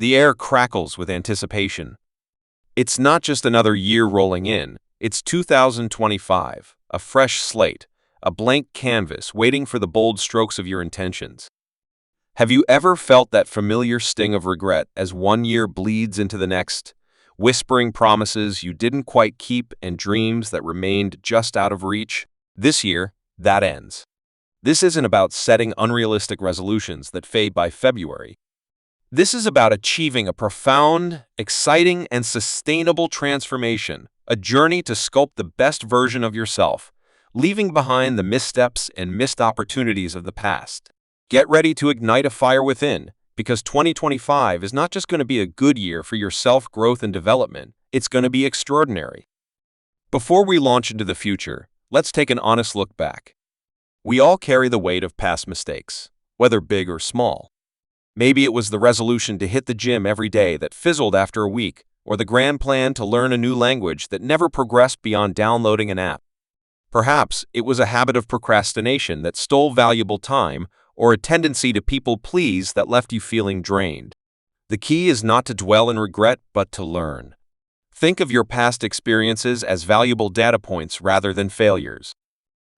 The air crackles with anticipation. It's not just another year rolling in, it's 2025, a fresh slate, a blank canvas waiting for the bold strokes of your intentions. Have you ever felt that familiar sting of regret as one year bleeds into the next, whispering promises you didn't quite keep and dreams that remained just out of reach? This year, that ends. This isn't about setting unrealistic resolutions that fade by February. This is about achieving a profound, exciting, and sustainable transformation, a journey to sculpt the best version of yourself, leaving behind the missteps and missed opportunities of the past. Get ready to ignite a fire within, because 2025 is not just going to be a good year for your self-growth and development, it's going to be extraordinary. Before we launch into the future, let's take an honest look back. We all carry the weight of past mistakes, whether big or small. Maybe it was the resolution to hit the gym every day that fizzled after a week, or the grand plan to learn a new language that never progressed beyond downloading an app. Perhaps it was a habit of procrastination that stole valuable time, or a tendency to people please that left you feeling drained. The key is not to dwell in regret, but to learn. Think of your past experiences as valuable data points rather than failures.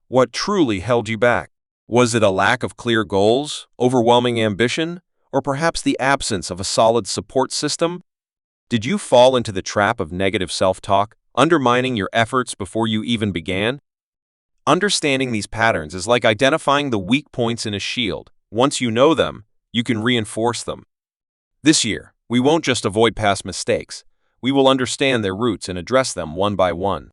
What truly held you back? Was it a lack of clear goals, overwhelming ambition, or perhaps the absence of a solid support system? Did you fall into the trap of negative self-talk, undermining your efforts before you even began? Understanding these patterns is like identifying the weak points in a shield. Once you know them, you can reinforce them. This year, we won't just avoid past mistakes. We will understand their roots and address them one by one.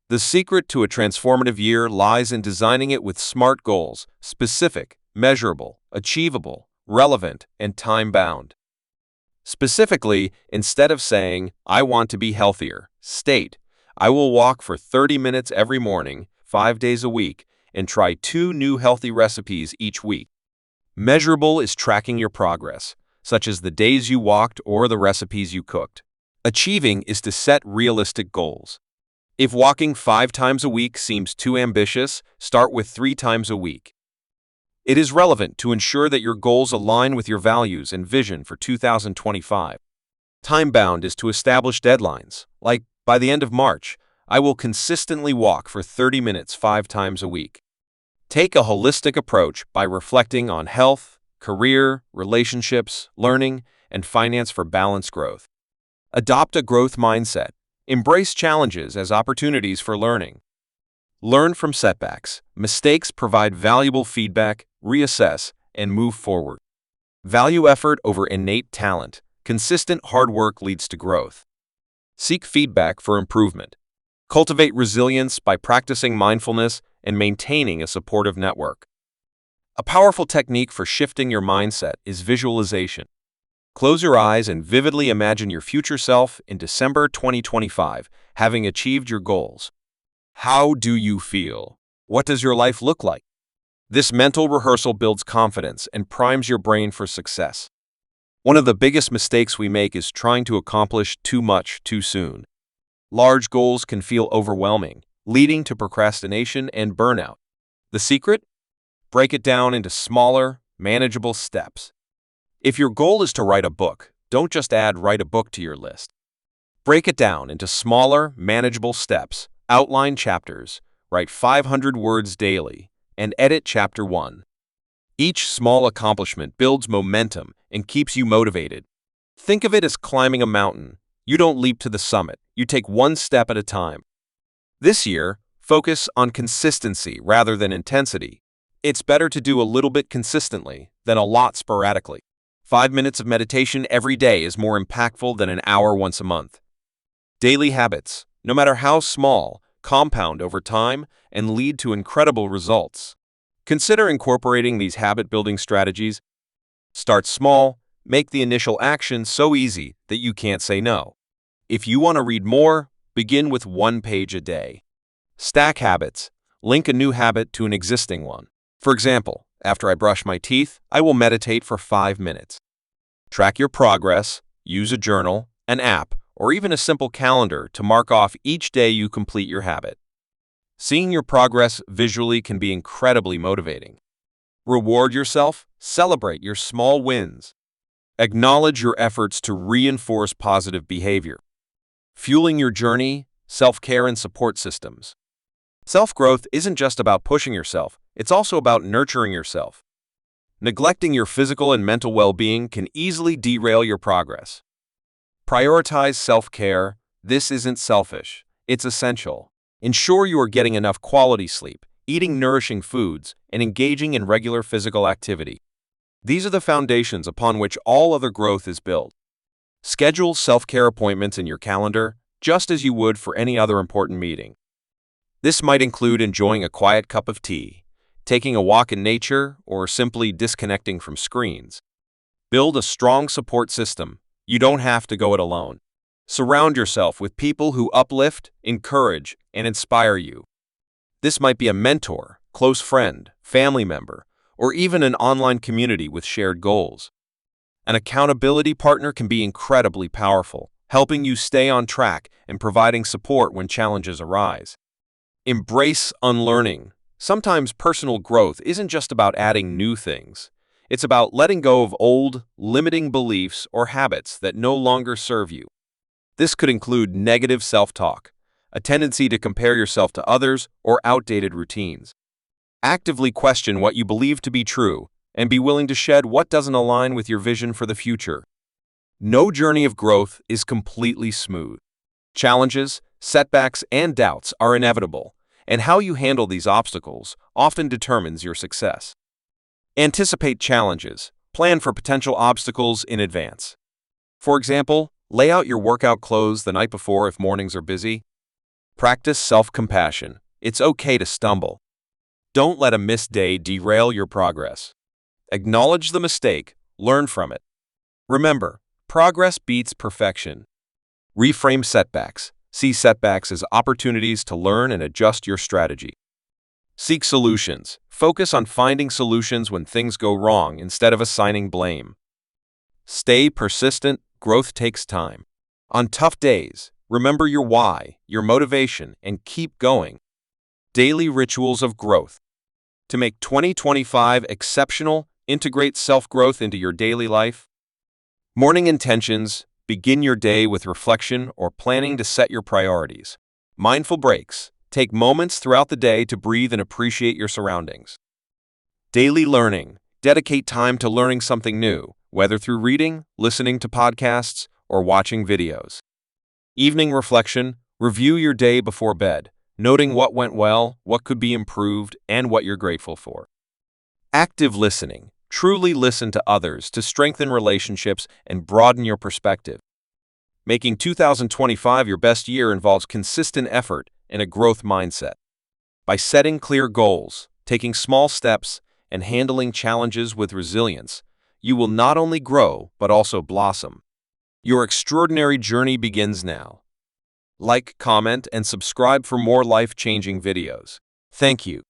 The secret to a transformative year lies in designing it with SMART goals: specific, measurable, achievable, relevant, and time-bound. Specifically, instead of saying, "I want to be healthier," state, "I will walk for 30 minutes every morning, 5 days a week, and try 2 new healthy recipes each week." Measurable is tracking your progress, such as the days you walked or the recipes you cooked. Achieving is to set realistic goals. If walking 5 times a week seems too ambitious, start with 3 times a week. It is relevant to ensure that your goals align with your values and vision for 2025. Time-bound is to establish deadlines, like, by the end of March, I will consistently walk for 30 minutes 5 times a week. Take a holistic approach by reflecting on health, career, relationships, learning, and finance for balanced growth. Adopt a growth mindset. Embrace challenges as opportunities for learning. Learn from setbacks. Mistakes provide valuable feedback, reassess, and move forward. Value effort over innate talent. Consistent hard work leads to growth. Seek feedback for improvement. Cultivate resilience by practicing mindfulness and maintaining a supportive network. A powerful technique for shifting your mindset is visualization. Close your eyes and vividly imagine your future self in December 2025, having achieved your goals. How do you feel? What does your life look like? This mental rehearsal builds confidence and primes your brain for success. One of the biggest mistakes we make is trying to accomplish too much too soon. Large goals can feel overwhelming, leading to procrastination and burnout. The secret? Break it down into smaller, manageable steps. If your goal is to write a book, don't just add "write a book" to your list. Break it down into smaller, manageable steps. Outline chapters, write 500 words daily, and edit chapter 1. Each small accomplishment builds momentum and keeps you motivated. Think of it as climbing a mountain. You don't leap to the summit, you take one step at a time. This year, focus on consistency rather than intensity. It's better to do a little bit consistently than a lot sporadically. 5 minutes of meditation every day is more impactful than an hour once a month. Daily habits, no matter how small, compound over time and lead to incredible results. Consider incorporating these habit-building strategies. Start small, make the initial action so easy that you can't say no. If you want to read more, begin with 1 page a day. Stack habits, link a new habit to an existing one. For example, after I brush my teeth, I will meditate for 5 minutes. Track your progress, use a journal, an app, or even a simple calendar to mark off each day you complete your habit. Seeing your progress visually can be incredibly motivating. Reward yourself, celebrate your small wins. Acknowledge your efforts to reinforce positive behavior. Fueling your journey, self-care and support systems. Self-growth isn't just about pushing yourself, it's also about nurturing yourself. Neglecting your physical and mental well-being can easily derail your progress. Prioritize self-care. This isn't selfish, it's essential. Ensure you are getting enough quality sleep, eating nourishing foods, and engaging in regular physical activity. These are the foundations upon which all other growth is built. Schedule self-care appointments in your calendar, just as you would for any other important meeting. This might include enjoying a quiet cup of tea, taking a walk in nature, or simply disconnecting from screens. Build a strong support system. You don't have to go it alone. Surround yourself with people who uplift, encourage, and inspire you. This might be a mentor, close friend, family member, or even an online community with shared goals. An accountability partner can be incredibly powerful, helping you stay on track and providing support when challenges arise. Embrace unlearning. Sometimes personal growth isn't just about adding new things. It's about letting go of old, limiting beliefs or habits that no longer serve you. This could include negative self-talk, a tendency to compare yourself to others, or outdated routines. Actively question what you believe to be true and be willing to shed what doesn't align with your vision for the future. No journey of growth is completely smooth. Challenges, setbacks, and doubts are inevitable, and how you handle these obstacles often determines your success. Anticipate challenges. Plan for potential obstacles in advance. For example, lay out your workout clothes the night before if mornings are busy. Practice self-compassion. It's okay to stumble. Don't let a missed day derail your progress. Acknowledge the mistake, learn from it. Remember, progress beats perfection. Reframe setbacks. See setbacks as opportunities to learn and adjust your strategy. Seek solutions. Focus on finding solutions when things go wrong instead of assigning blame. Stay persistent. Growth takes time. On tough days, remember your why, your motivation, and keep going. Daily rituals of growth. To make 2025 exceptional, integrate self-growth into your daily life. Morning intentions. Begin your day with reflection or planning to set your priorities. Mindful breaks. Take moments throughout the day to breathe and appreciate your surroundings. Daily learning. Dedicate time to learning something new, whether through reading, listening to podcasts, or watching videos. Evening reflection. Review your day before bed, noting what went well, what could be improved, and what you're grateful for. Active listening. Truly listen to others to strengthen relationships and broaden your perspective. Making 2025 your best year involves consistent effort and a growth mindset. By setting clear goals, taking small steps, and handling challenges with resilience, you will not only grow but also blossom. Your extraordinary journey begins now. Like, comment, and subscribe for more life-changing videos. Thank you.